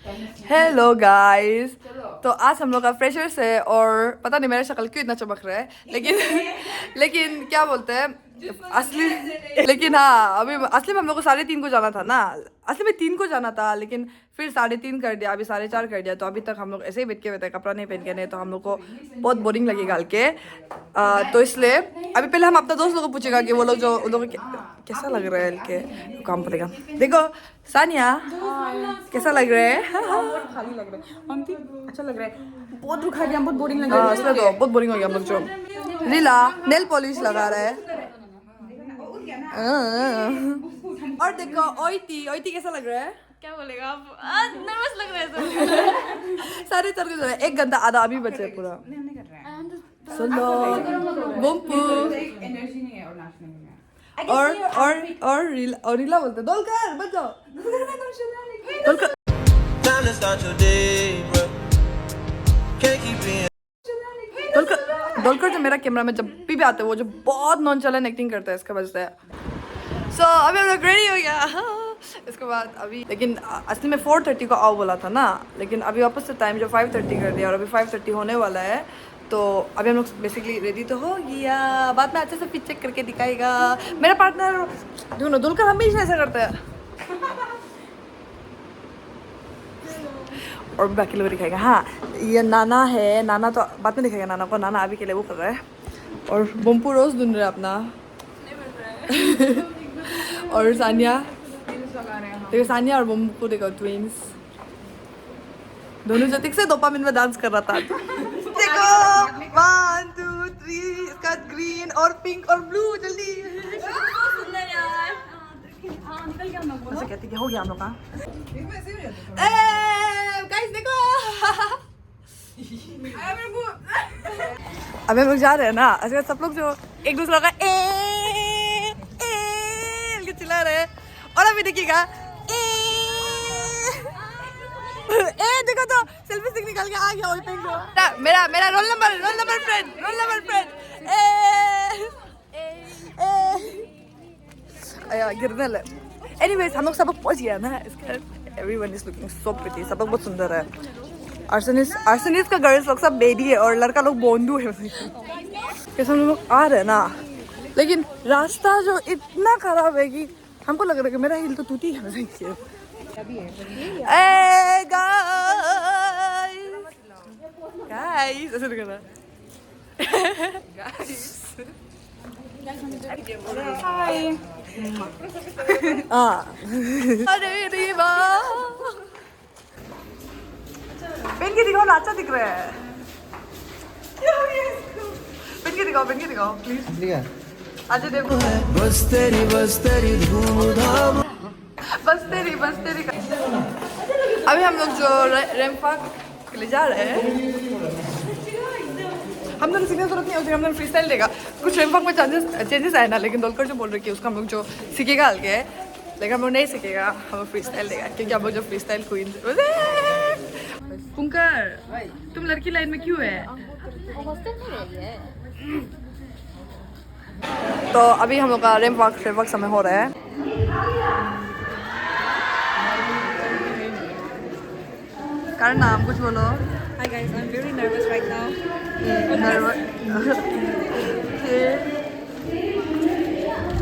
Hello guys. तो आज हम लोग का फ्रेशर्स है और पता नहीं मेरा शक्ल क्यों इतना चमक रहा है, लेकिन लेकिन क्या बोलते हैं असली। लेकिन हाँ, अभी असली में हम लोग को 3:30 को जाना था ना। असली में 3 को जाना था, लेकिन फिर 3:30 कर दिया, अभी 4:30 कर दिया। तो अभी तक हम लोग ऐसे ही बैठ के बैठे, कपड़ा नहीं पहन के, नहीं तो हम लोग को बहुत बोरिंग लगेगा के। तो इसलिए अभी पहले हम अपना दोस्त लोग को पूछेगा कि वो लोग जो उन लोगों को कैसा लग रहा है के काम पड़ेगा। देखो सानिया कैसा लग रहा है? खाली लग रहा है आंटी, अच्छा लग रहा है। बहुत दुखा गया, बहुत बोरिंग लग रहा है। इसलिए तो बहुत बोरिंग हो गया हम लोग। जो लीला नेल पॉलिश लगा रहा है। और देखो ओइटी, ओइटी कैसा लग रहा है? क्या बोलेगा आप? नर्वस लग रहा है। सारे चल के 1 घंटा आधा अभी बचे पूरा। सुनो बम्पू एनर्जी नहीं है और नाचने में। और रीला बोलते दोलकर बच जाओ। दोलकर Time to start your day, bro. Can't keep being. दोलकर जो मेरा कैमरा में जब भी आते हैं वो जो बहुत नॉनचलेंट एक्टिंग करता है, इसका वजह से। सो अभी हम लोग रेडी हो गया। इसके बाद अभी लेकिन असली में 4:30 को आओ बोला था ना, लेकिन अभी वापस से टाइम जो 5:30 कर दिया और अभी 5:30 होने वाला है। तो अभी हम लोग बेसिकली रेडी तो हो गया, बाद में अच्छे से पिक चेक करके दिखाएगा मेरा पार्टनर। दोनों दुलकर हमेशा ऐसा करता है और बाकी लोग दिखाएगा। हाँ ये नाना है, नाना तो बाद में दिखाएगा नाना को। नाना अभी के लिए वो कर रहा है और बम्पू रोज ढूंढ रहा है अपना। और सानिया देखो, सानिया और बम्पू देखो ट्विंस दोनों जो ठीक से डोपामिन में डांस कर रहा था। देखो 1 2 3 इसका ग्रीन और पिंक और ब्लू। जल्दी सुंदर यार। हाँ निकल गया हम लोग। ऐसे कहते कि हो गया हम लोग का। गाइस देखो अभी हम लोग जा रहे हैं ना, ऐसे सब लोग जो एक दूसरे का चिल्ला रहे हैं। और अभी देखिएगा देखो तो सेल्फी स्टिक निकल के आ गया ऑयल पेंट जो। मेरा रोल नंबर फ्रेंड गिरने लगे। एनीवेज हम लोग सब लोग पहुंच गया ना। इसका everyone is looking so pretty, सब लोग बहुत सुंदर है। आर्सेनिस का गर्ल्स लोग सब बेडी है और लड़का लोग बोंदू है। कैसे हम लोग आ रहे हैं ना, लेकिन रास्ता जो इतना खराब है कि हमको लग रहा है कि मेरा हिल तो टूटी है। गाइस ऐसे लग रहा है। अरे रीवा पेन के दिखाओ ना, अच्छा दिख रहा है। पेन के दिखाओ प्लीज। अच्छा देखो बस तेरी धूम-धाम. बस तेरी अभी हम लोग जो रैंपाक के लिए जा रहे हैं, हम लोग सीखने जरूरत नहीं होती, हम लोग फ्री स्टाइल देगा। कुछ रैंपाक में चेंजेस आए ना, लेकिन दोलकर जो बोल रहे कि उसका हम लोग जो सीखेगा हल्के, लेकिन हम लोग नहीं सीखेगा, हम लोग फ्री स्टाइल देगा क्योंकि हम लोग जो फ्री स्टाइल क्वीन। पुंकर तुम लड़की लाइन में क्यों है? हॉस्टल में रही है। तो अभी हम लोग का रैंपाक समय हो रहा है। कारण नाम कुछ बोलो। Hi guys, I'm very nervous right now.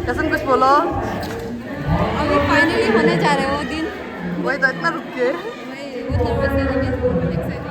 कसम कुछ बोलो। अभी फाइनली होने जा रहे हैं वो दिन। वही तो इतना रुक के वही वो नर्वस है लेकिन एक्साइटिंग।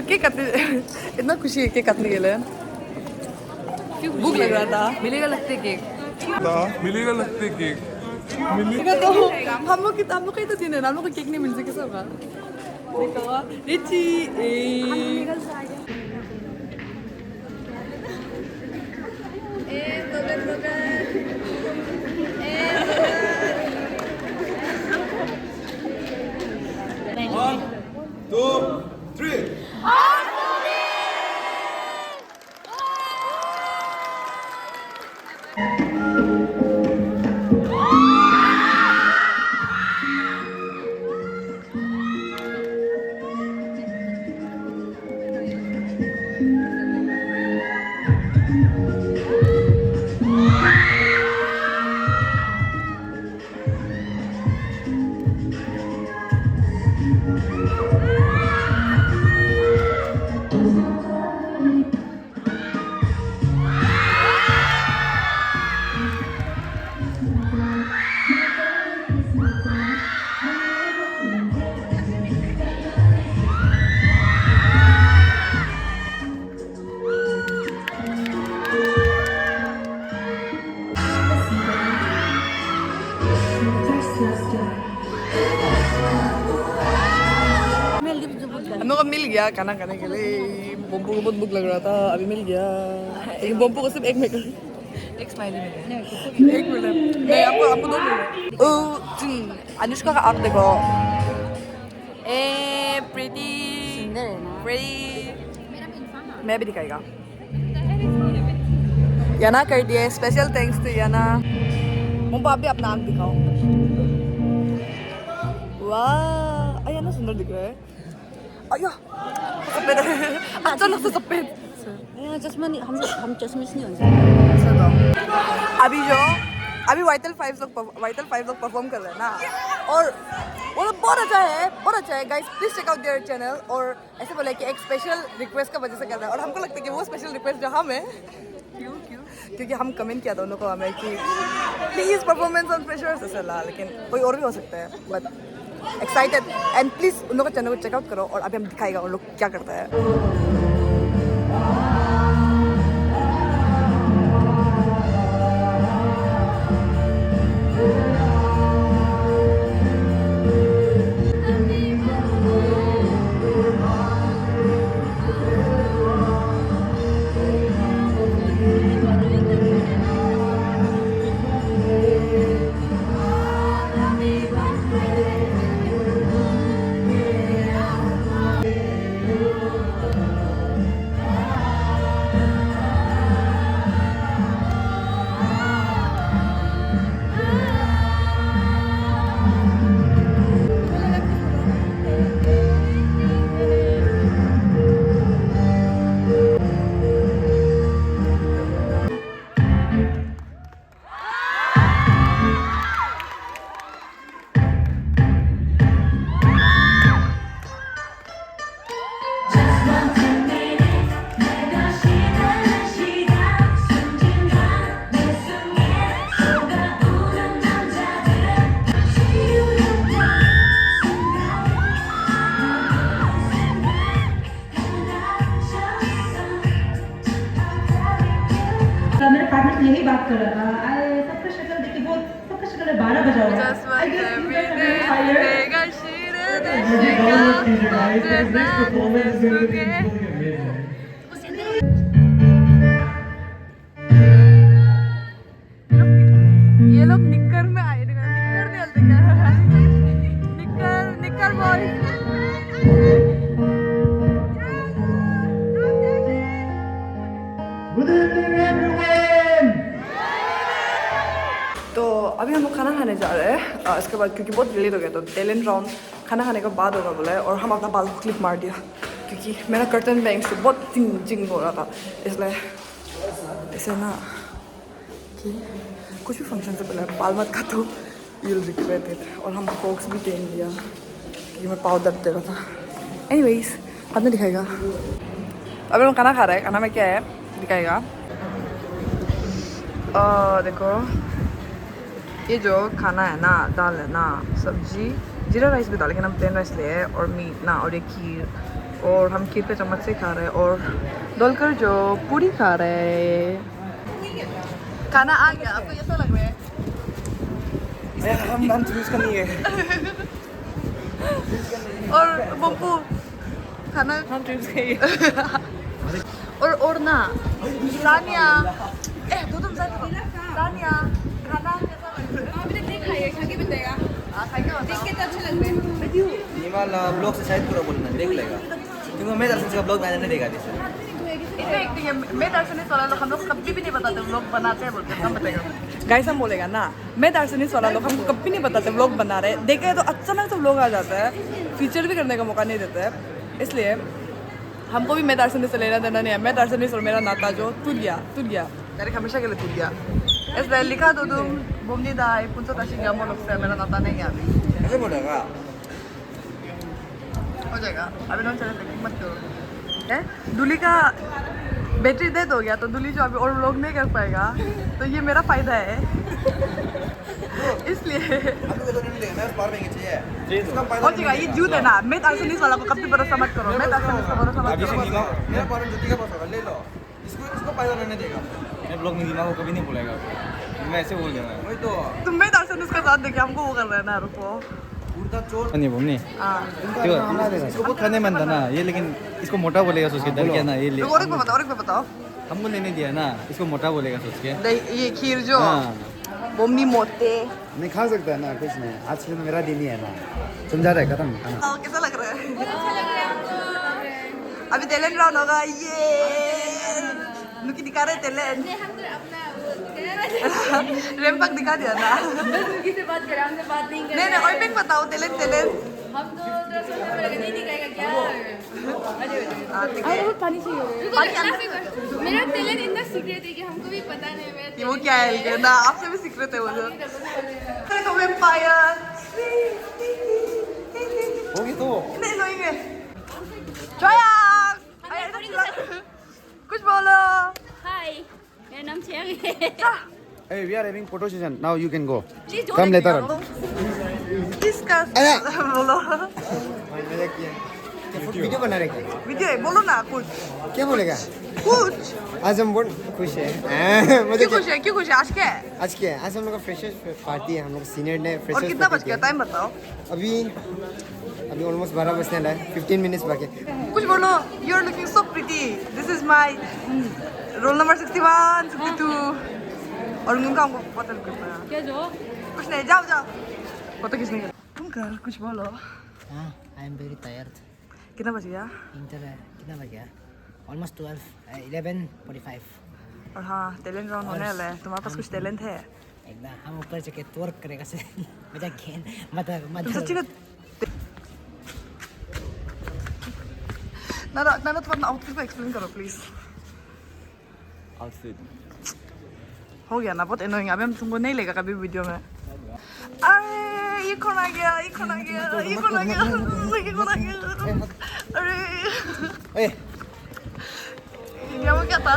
केक काटने इतना खुशी है केक काटने के लिए भूख लग रहा था मिलेगा लगते केक मिलेगा लगते केक मिलेगा तो हम लोग का ही तो दिन है ना हम लोग को केक नहीं मिल सके सब रिची हम लोग को मिल गया खाना खाने के लिए बम्पू को बहुत भूख लग रहा था अभी मिल गया लेकिन बम्पू को सिर्फ एक मिनट एक स्माइली मिले एक मिनट नहीं आपको 2 मिनट अनुष्का का आँख देखो ए प्रीति मैं भी दिखाएगा याना कर दिया स्पेशल थैंक्स टू याना मम्मा आप भी अपना आँख दिखाओ वाह याना सुंदर दिख रहा है अयो सफेद अचानक से सफेद चश्मा नहीं हम चश्मे से नहीं हो सकते अभी वाइटल 5 लोग परफॉर्म कर रहे हैं ना और वो लोग बहुत अच्छा है guys please check out their channel और ऐसे बोले कि एक स्पेशल रिक्वेस्ट का वजह से कर रहा है और हमको लगता है कि वो स्पेशल रिक्वेस्ट जो हम है क्योंकि हम कमेंट किया था उन लोगों को हमें कि प्लीज परफॉर्मेंस ऑन फ्रेशर्स ऐसा ला लेकिन कोई और भी हो सकता है बट एक्साइटेड एंड प्लीज उन लोगों के चैनल को चेकआउट करो और अभी हम दिखाएगा उन लोग क्या करता है मेरे पार्टनर से यही बात कर रहा था सबका शक्ल देखिए वो सबका शक्ल 12 बजा हुआ ये लोग निक्कर में आए निक्कर नहीं हलते क्या निक्कर बॉयज तो अभी हम लोग खाना खाने जा रहे हैं इसके बाद क्योंकि बहुत लेट हो गया तो टैलेंट राउंड खाना खाने के बाद होगा बोला है और हम अपना बाल क्लिप मार दिया क्योंकि मेरा कर्टन बैंक से बहुत चिंग हो रहा था इसलिए ऐसे ना कि कुछ भी फंक्शन से पहले बाल मत काटो यूल रिग्रेट इट और हम फोक्स भी टेन लिया क्योंकि मैं पाँव दर्द दे रहा था एनीवेज बाद में दिखाएगा अभी हम खाना खा रहे हैं खाना में क्या है दिखाएगा देखो ये जो खाना है ना दाल है ना सब्जी जीरा राइस भी था लेकिन हम प्लेन राइस लिए हैं और मीट ना और ये खीर और हम खीर पे चम्मच से खा रहे हैं और डोलकर जो पूरी खा रहे हैं। खाना आ गया, आपको कैसा लग रहा है? हम चूज करनी है। और बम्पू खाना हम चूज करिए। और ना सानिया दो तुम सानिया खाना कैसा लग रहा है? अभी तक नहीं खाई है, खा के बताएगा। खाई के देख के तो अच्छे लग रहे हैं। ये वाला ब्लॉग से शायद पूरा बोलना देख लेगा, क्योंकि मैं दर्शन का ब्लॉग मैंने नहीं देखा जैसे। इसमें एक है, मैं दार्शनिक वाला लोग हम लोग कभी भी नहीं बताते व्लॉग बनाते हैं बोलते हैं। हम बताएगा गाइस, हम बोलेगा ना मैं दार्शनिक वाला लोग हमको कभी नहीं बताते व्लॉग बना रहे, देखे तो अचानक से व्लॉग आ जाता है, फीचर भी करने का मौका नहीं देते हैं। इसलिए हमको भी मैं दार्शनिक से लेना देना नहीं है। मैं दार्शनिक और मेरा नाता जो टूट गया डायरेक्ट हमेशा के लिए टूट गया। इसलिए लिखा दो तुम बोमनी दाई पुंसो ताशी गामो लोग से मेरा नाता नहीं है अभी। ऐसे बोलेगा हो जाएगा, अभी लोग चले लेकिन मत करो। दूली का बैटरी डेड हो गया तो दूली जो अभी और व्लॉग नहीं कर पाएगा, तो ये मेरा फायदा है। इसलिए हो जाएगा, ये झूठ है ना। मैं दार्शनिक वाला को कभी भरोसा मत करो, मैं दार्शनिक को भरोसा मत करो। मेरा पारण ज्योति का पास होगा, ले लो इसको फायदा रहने देगा। मैं ब्लॉग में दिमाग को कभी नहीं बोलेगा, मैं ऐसे बोल देना वही तो। तुम मैं दार्शनिक का साथ देखे हमको वो कर रहे हैं ना, रुको। नहीं बोलनी हाँ इसको बहुत खाने मन था ना ये, लेकिन इसको मोटा बोलेगा सोच के डर गया ना ये ले। और एक बार बताओ हमको लेने दिया ना, इसको मोटा बोलेगा सोच के। ये खीर जो हाँ। बोमनी मोटे नहीं खा सकता है ना, कुछ नहीं, आज से तो मेरा दिन ही है ना, समझा रहा है खत्म खाना। कैसा लग रहा है? अभी टैलेंट राउंड होगा, ये नुकी दिखा रहे टैलेंट। रेमपक दिखा दिया ना। नुकी से बात करें, हमसे बात नहीं नहीं और पिक बताओ टैलेंट। हम तो नहीं दिखाएगा क्या? पानी चाहिए। मेरा टैलेंट इतना सीक्रेट है कि हमको भी पता नहीं है मेरा वो क्या है ना, आपसे भी सीक्रेट है वो जो। देखो वेम्पायर होगी तो नहीं लोगे। जोया कुछ बोलो। हाय, मेरा नाम चियांग है। Hey, we are having photo session. Now you can go. Please don't Come later on. किसका बोलो? वीडियो बना रहे क्या? वीडियो है, बोलो ना कुछ क्या बोलेगा? कुछ। आज हम बहुत खुश है। मुझे क्यों खुश है? क्यों खुश है? आज क्या है? आज क्या है? आज हम लोग का फ्रेशर्स पार्टी है, हम लोग सीनियर ने और फ्रेशर्स कितना बज गया? टाइम बताओ। अभी ऑलमोस्ट 12 बजने वाला है, 15 मिनट्स बाकी है। कुछ बोलो। You are looking so pretty. This is my roll number 61, 62 और उनका हमको पता नहीं करना। क्या जो? कुछ नहीं, जाओ पता किसने किया? तुम कर कुछ बोलो। हाँ, आई एम वेरी टायर्ड। कितना बज गया? इंटर कितना बज गया? ऑलमोस्ट 11:45। और हाँ टैलेंट राउंड होने वाला है, तुम्हारे पास कुछ टैलेंट है? एकदम हम ऊपर जाके तोड़ करेगा से मजा खेल मत सच्ची का ना तुम्हारा आउटफिट को एक्सप्लेन करो प्लीज। आउटफिट हो गया ना, बहुत एनोइंग। अभी हम तुमको नहीं लेगा कभी वीडियो में। अरे ये कौन आ गया? अरे ये वो क्या था?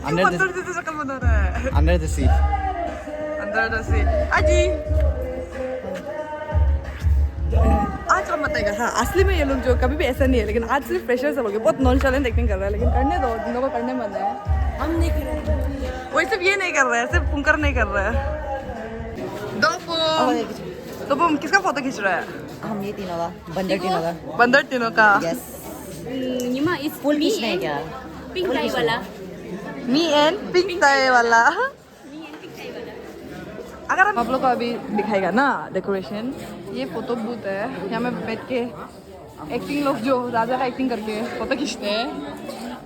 Under the- जैसे शक्ल बना रहा है। अंडर द सी। अंदर से अजी आज हम बताएगा। हाँ असली में ये लोग जो कभी भी ऐसा नहीं है, लेकिन आज सिर्फ प्रेशर से बोल बहुत नॉनशैलेंट एक्टिंग कर रहा है, लेकिन करने दो, जिन लोगों को करने मन है। हम नहीं कर रहे वो सिर्फ ये नहीं कर रहा है, सिर्फ पुंकर नहीं कर रहा है। तो बुम किसका फोटो खींच रहा है? हम ये तीनों का बंदर तीनों का बंदर तीनों का। यस निमा इस फुल खींचना है क्या? पिंक टाई वाला। मी एंड पिंक टाई वाला। अगर हम आप लोग को अभी दिखाएगा ना डेकोरेशन, ये फोटो बूथ है, यहाँ में बैठ के एक्टिंग लोग जो राजा का एक्टिंग करके फोटो खींचते हैं।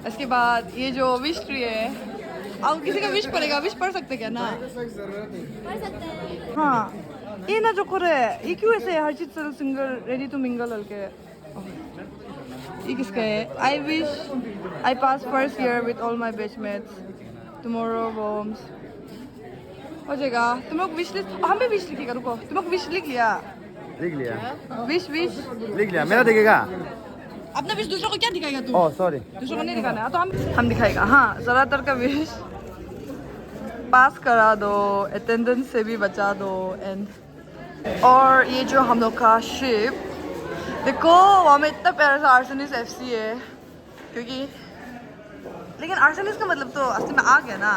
इसके बाद ये जो विश ट्री है, अब किसी का विश पड़ेगा, विश पढ़ सकते क्या ना? हाँ ये ना जो करे ये क्यों ऐसे है? Harjeet singer ready to mingle हल्के ये किसका है? I wish I pass first year with all my batchmates tomorrow बॉम्स। हो जाएगा। तुम लोग विश लिस्ट, हम भी विश लिखेगा। रुको, तुम लोग विश लिख लिया? लिख लिया विश लिख लिया। मेरा दिखेगा? अपना विश दूसरों को क्या दिखाएगा तू? Oh sorry. दूसरों को नहीं दिखाना है, तो हम दिखाएगा। हाँ ज़्यादातर का विश पास करा दो, अटेंडेंस से भी बचा दो, एंड और ये जो हम लोग का शिप, देखो वहाँ में इतना प्यारा सा आर्सेनिस एफसी है, क्योंकि लेकिन आर्सेनिस का मतलब तो असली में आग है ना,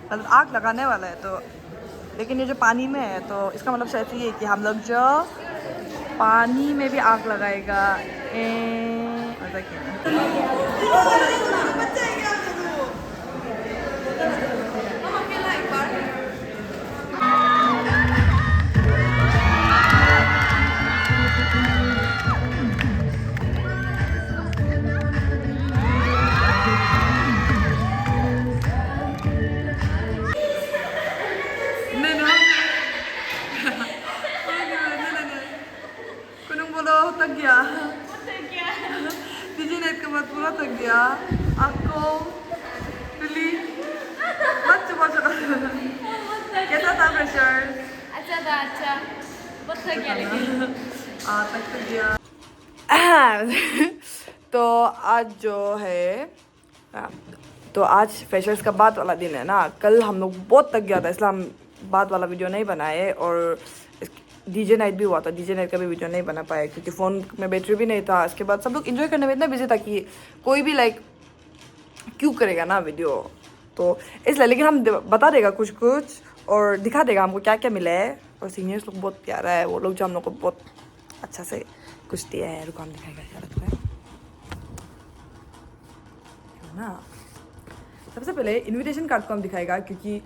मतलब आग लगाने वाला है। तो लेकिन ये जो पानी में है तो इसका मतलब शायद ये है कि हम लोग जो पानी में भी आग लगाएगा। मजा थक गया, नेट के बाद पूरा थक गया। आपको कैसा था प्रेशर? अच्छा था, अच्छा, बहुत थक गया लेकिन थक गया। तो आज जो है तो आज फ्रेशर्स का बाद वाला दिन है ना। कल हम लोग बहुत थक गया था, इसलिए हम बाद वाला वीडियो नहीं बनाए, और डीजे नाइट भी हुआ था, डीजे नाइट का भी वीडियो नहीं बना पाया क्योंकि फ़ोन में बैटरी भी नहीं था। इसके बाद सब लोग एंजॉय करने में इतना बिजी था कि कोई भी लाइक क्यों करेगा ना वीडियो, तो इसलिए। लेकिन हम बता देगा कुछ कुछ और दिखा देगा हमको क्या क्या मिला है। और सीनियर्स लोग बहुत प्यारा है, वो लोग जो हम लोग को बहुत अच्छा से कुछ दिया है। रुको हम दिखाएगा क्या लगता है ना। सबसे पहले इनविटेशन कार्ड को हम दिखाएगा, क्योंकि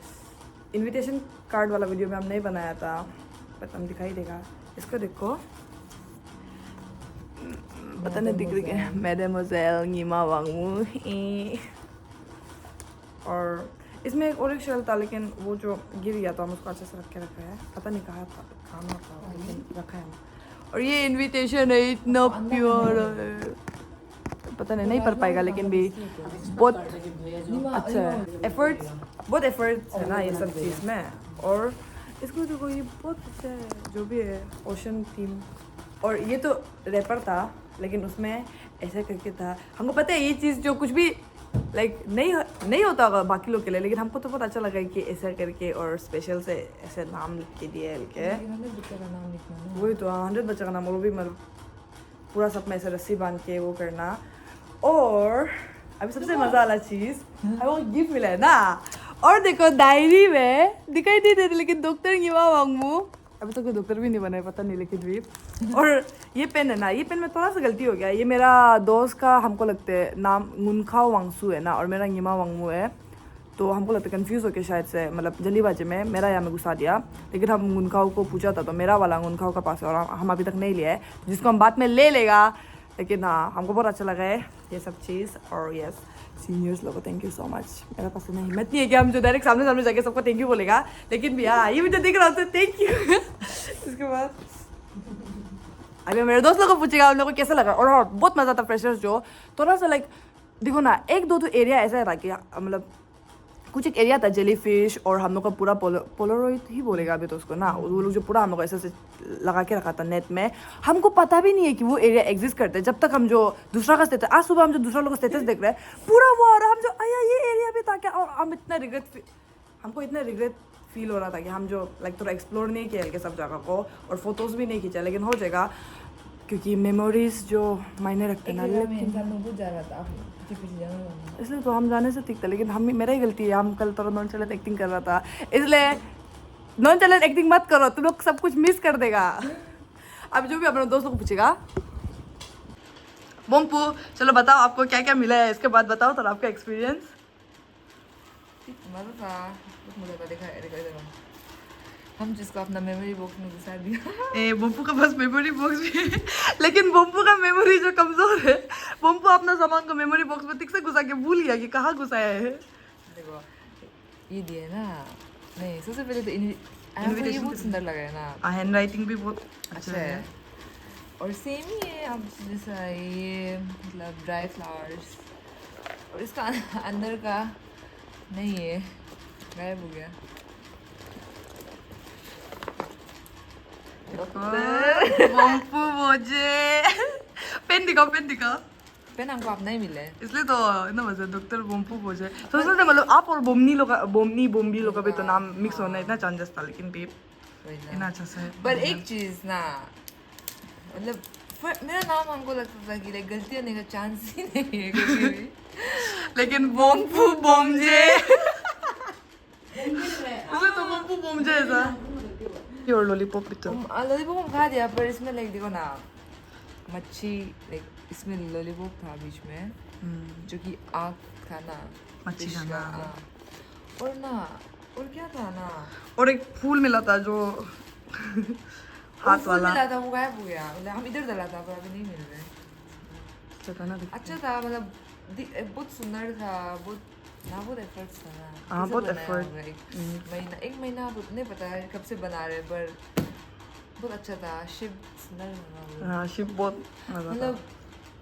इनविटेशन कार्ड वाला वीडियो में हम नहीं बनाया था, बट हम दिखाई देगा। इसको देखो, पता नहीं दिख रही है, मैडेमोजेल नीमा वांगमू। और इसमें एक और एक शेल था, लेकिन वो जो गिर गया था, हम उसको अच्छे से रख के रखा है। पता नहीं कहा था, खाना था, लेकिन रखा है। और ये इनविटेशन है, इतना प्योर है, पता नहीं पढ़ पाएगा, लेकिन भी बहुत अच्छा है। एफर्ट्स, बहुत एफर्ट्स है ना ये सब चीज़ में। और इसको देखो, ये बहुत अच्छा है जो भी है, ओशन थीम। और ये तो रैपर था, लेकिन उसमें ऐसा करके था। हमको पता है ये चीज़ जो कुछ भी लाइक नहीं होता होगा बाकी लोग के लिए, लेकिन हमको तो बहुत अच्छा लगा कि ऐसा करके और स्पेशल से ऐसे नाम लिख के दिए के। वही तो 100 बच्चा का नाम, वो भी मतलब पूरा सब में ऐसे रस्सी बांध के वो करना। और अभी सबसे मज़ा वाला चीज़, वो गिफ्ट मिला है ना। और देखो डायरी में दिखाई नहीं देती, लेकिन डॉक्टर नीमा वांगमू, अभी तक तो डॉक्टर भी नहीं बना है, पता नहीं, लेकिन भी। और ये पेन है ना, ये पेन में थोड़ा सा गलती हो गया। ये मेरा दोस्त का हमको लगता है नाम मुनखाओ वांगसू है ना, और मेरा नीमा वांगमू है, तो हमको लगता है कंफ्यूज होके शायद से मतलब जल्दीबाजी में मेरा यहाँ में घुसा दिया। लेकिन हम मुनखाओ को पूछा था तो मेरा वाला मुनखाओ का पास है, और हम अभी तक नहीं लिया है, जिसको हम बाद में ले लेगा। लेकिन हाँ, हमको बहुत अच्छा लगा है ये सब चीज़। और यस, सीनियर्स लोगों को थैंक यू सो मच। मेरा पास इतना हिम्मत नहीं है कि हम जो डायरेक्ट सामने सामने जाके सबको थैंक यू बोलेगा, लेकिन भी हाँ, ये वीडियो देख रहा होता है, थैंक यू। इसके बाद अभी मेरे दोस्त लोगों को पूछेगा उन लोगों को कैसा लगा। और हाँ, बहुत मज़ा था फ्रेशर्स जो। थोड़ा सा लाइक देखो ना, एक दो एरिया ऐसा था कि मतलब कुछ एक एरिया था जेली फिश, और हम लोग का पूरा पोलरॉइड ही बोलेगा अभी तो उसको ना, वो लोग जो पूरा हम लोग ऐसे से लगा के रखा था नेट में। हमको पता भी नहीं है कि वो एरिया एग्जिस्ट करते, जब तक हम जो दूसरा का स्टेटस, आज सुबह हम जो दूसरा लोग का स्टेटस देख रहे हैं पूरा वो, और हम जो आया ये एरिया भी था क्या। और हम हमको इतना रिग्रेट फील हो रहा था कि हम जो लाइक थोड़ा एक्सप्लोर नहीं किया कि सब जगह को, और फोटोज़ भी नहीं खींचा, लेकिन हो जाएगा क्योंकि मेमोरीज जो मायने रखते हैं ना। इसलिए तो हम जाने से ठीक था, लेकिन हम मेरा ही गलती है, हम कल थोड़ा नॉन चैलेंज एक्टिंग कर रहा था, इसलिए नॉन चैलेंज एक्टिंग मत करो, तुम लोग सब कुछ मिस कर देगा। अब जो भी अपने दोस्तों को पूछेगा। बोम्पू, चलो बताओ आपको क्या क्या मिला है, इसके बाद बताओ थोड़ा आपका एक्सपीरियंस। हम जिसको अपना मेमोरी बॉक्स में घुसा दिया। बोम्पू का पास मेमोरी बॉक्स भी है, लेकिन बोम्पू का मेमोरी जो कमजोर है, बोम्पू अपना सामान को मेमोरी बॉक्स में ठीक से घुसा के भूल गया कि कहाँ घुसाया है। देखो ये दिया है ना, नहीं सबसे पहले तो इनविटेशन बहुत सुंदर लगा है ना, हैंड राइटिंग भी बहुत अच्छा है। और सेम ही है अब जैसा ये, मतलब ड्राई फ्लावर्स, और इसका अंदर का नहीं है, गायब हो गया। बोम्पू मुझे पेन दिखाओ, पेन दिखाओ। पेन हमको आप नहीं मिले, इसलिए तो इतना मजा डॉक्टर बोम्पू बोझे। तो उसमें मतलब आप और बोमनी लोग का भी तो नाम मिक्स होना इतना चांसेस था, लेकिन भी इतना अच्छा से पर एक चीज ना मतलब मेरा नाम हमको लगता था कि लाइक गलती होने का चांस ही नहीं है कभी भी। लेकिन बोम्पू बोमजे उसे तो बोम्पू बोमजे ऐसा योर लॉलीपॉप भी तो लॉलीपॉप हम खा दिया पर इसमें लाइक देखो ना मच्छी लाइक इसमें लॉलीपॉप था बीच में जो कि आग था ना मच्छी fish खाना। का, हाँ। और ना और क्या था ना और एक फूल मिला था जो हाथ फूल वाला मिला था वो गायब हो गया मतलब हम इधर डाला था पर अभी नहीं मिल रहे अच्छा था ना दिखने अच्छा था मतलब बहुत सुंदर था बहुत एफर्ट्स था ना हाँ, कैसे बहुत बनाया effort। होगा एक महीना नहीं पता है कब से बना रहे पर बहुत अच्छा था शिव सुंदर बना वो। हाँ शिप बहुत मजा था मतलब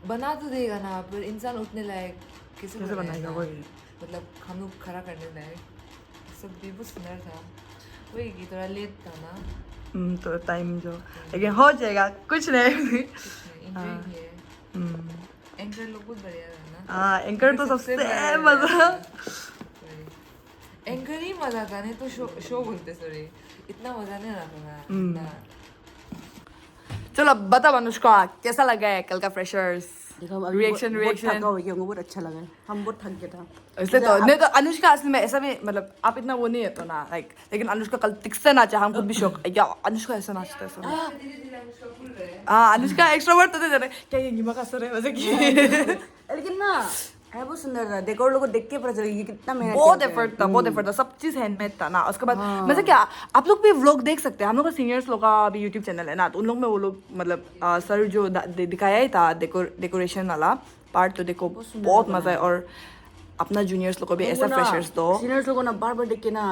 बना तो देगा ना पर इंसान उठने लायक कैसे कैसे बनाएगा वही मतलब हम लोग खड़ा करने लायक सब भी बहुत सुंदर था वही कि थोड़ा लेट था ना तो टाइम जो लेकिन हो जाएगा कुछ नहीं एंजॉय किए एंकर लोग बहुत बढ़िया था ना हाँ एंकर तो सबसे बढ़िया मजा एंकर ही मजा था नहीं तो शो बोलते सॉरी इतना मजा नहीं आता था इतना चलो बता अनुष्का कैसा लगा है कल का फ्रेशर्स देखो अभी रिएक्शन बहुत रिएक्शन थका हो गया हमको बहुत अच्छा लगा है हम बहुत थक गया था इसलिए तो नहीं तो अनुष्का असली में ऐसा भी मतलब आप इतना वो नहीं है तो ना लाइक लेकिन अनुष्का कल तिक से नाचा हम खुद भी शौक या अनुष्का ऐसा नाचता है सब हाँ अनुष्का एक्स्ट्रोवर्ट तो थे क्या ये गिमा का असर है वैसे कि लेकिन ना है बहुत सुंदर था देखो लोगों को देख के पता चलेगा कि कितना मेहनत बहुत किया एफर्ट था बहुत एफर्ट था सब चीज हैंडमेड था ना उसके बाद मतलब क्या आप लोग भी व्लॉग देख सकते हैं हम लोग का सीनियर्स लोग का अभी यूट्यूब चैनल है ना तो उन लोग में वो लोग मतलब सर जो दिखाया ही था डेकोरेशन वाला पार्ट तो देखो बहुत मजा है और अपना जूनियर्स लोग को भी ऐसा फ्रेशर्स दो सीनियर्स लोगों ना बार बार देख के ना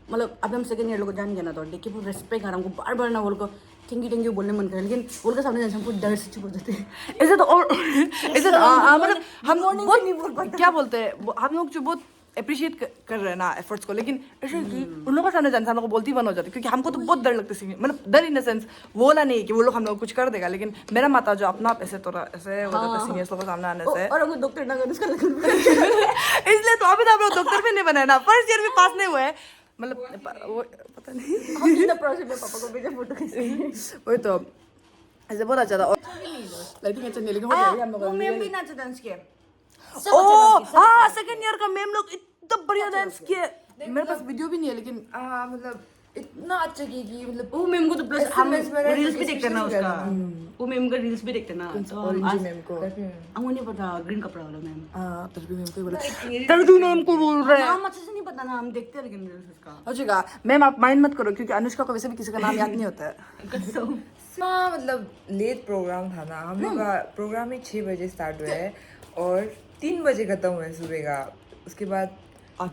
मतलब अभी हम सेकंड ईयर लोग को जान गया ना तो देख के बहुत रेस्पेक्ट आ रहा हमको बार बार ना बोल को थैंक यू बोलने मन कर लेकिन बोल के सामने जाने से हमको डर से चुप हो जाते हैं ऐसे तो और ऐसे तो मतलब हम बहुत क्या बोलते हैं हम लोग जो बहुत अप्रिशिएट कर रहे हैं ना एफर्ट्स को लेकिन ऐसे कि उन लोगों के सामने जाने से हम लोग को बोलती बंद हो जाती है क्योंकि हमको तो बहुत डर लगता है मतलब डर इन द सेंस वो वाला नहीं कि वो लोग हम लोग कुछ कर देगा लेकिन मेरा माता जो अपना आप ऐसे थोड़ा ऐसे हो जाता है सीनियर्स लोग के सामने आने से और हमको डॉक्टर ना करने का इसलिए तो अभी तो हम लोग डॉक्टर भी नहीं बने ना फर्स्ट ईयर भी पास नहीं हुए मतलब वो पता नहीं हम इतना प्रोसेस में पापा को भेजा फोटो खींच वही तो ऐसे बहुत अच्छा था और लाइटिंग अच्छा नहीं लेकिन हो गया हम लोग वो मैम भी नाचा डांस किया ओ हाँ सेकंड ईयर का मैम लोग इतना बढ़िया डांस किए मेरे पास वीडियो भी नहीं है लेकिन मतलब इतना अच्छा की मतलब वो मैम को तो प्लस हम SMS में रील्स भी देखते ना expressions उसका वो मैम का रील्स भी देखते ना तो हम ऑरेंज मैम को हमको नहीं पता ग्रीन कपड़ा वाला मैम हाँ तरबी मैम को ही बोला तरबी मैम को बोल रहे हैं नाम अच्छे से नहीं पता ना हम देखते हैं लेकिन रील्स उसका अच्छा मैम आप माइंड मत करो क्योंकि अनुष्का को वैसे भी किसी का नाम याद नहीं होता है हाँ मतलब लेट प्रोग्राम था ना हम लोग का प्रोग्राम ही 6 बजे स्टार्ट हुआ है और 3 बजे खत्म हुआ है सुबह का उसके बाद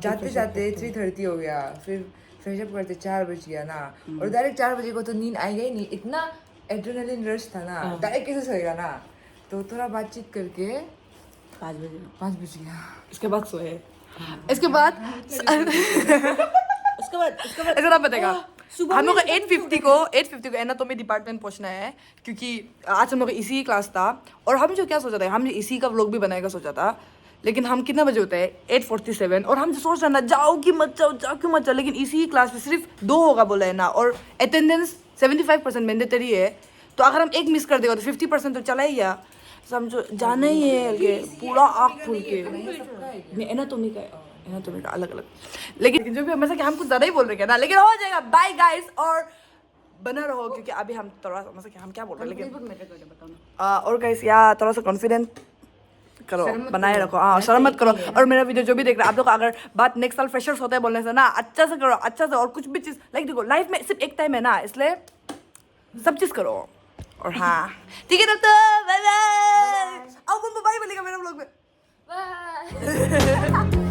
जाते जाते 3:30 हो गया फिर फ्रेशअप करते 4 बज गया ना और डायरेक्ट 4 बजे को तो नींद आएगा ही नहीं इतना एड्रेनलिन रश था ना डायरेक्ट कैसे सोएगा ना तो थोड़ा बातचीत करके 5 बज गया इसके बाद सोए इसके बाद ऐसा ना पतेगा हम लोग को 8:50 को एनाटॉमी डिपार्टमेंट पहुंचना है क्योंकि आज हम लोग का इसी क्लास था और हम जो क्या सोचा था हमने इसी का व्लॉग भी बनाएगा सोचा था लेकिन हम कितना बजे होते हैं 8:47 और हम जो सोच रहे ना जाओ कि मत जाओ लेकिन इसी क्लास में सिर्फ 2 होगा बोला है ना और अटेंडेंस 75% मैंडेटरी है तो अगर हम एक मिस कर देगा तो 50% तो चला ही गया समझो जाना ही है पूरा आँख खुल के नहीं एनाटॉमी का अलग अलग लेकिन जो भी हमेशा कि हम कुछ ज़्यादा ही बोल रहे हैं ना लेकिन हो जाएगा बाय गाइस और बना रहो क्योंकि अभी हम थोड़ा सा मतलब हम क्या बोल रहे हैं लेकिन और गाइस यार थोड़ा सा कॉन्फिडेंट करो बनाए रखो हाँ शर्म मत करो और मेरा वीडियो जो भी देख रहा है आप लोग अगर बात नेक्स्ट साल फ्रेशर्स होता है बोलने से ना अच्छा से करो अच्छा से और कुछ भी चीज़ लाइक देखो लाइफ में सिर्फ एक टाइम है ना इसलिए सब चीज़ करो और हाँ ठीक है दोस्तों बाय बाय अब बाय बोलेगा मेरा व्लॉग में बाय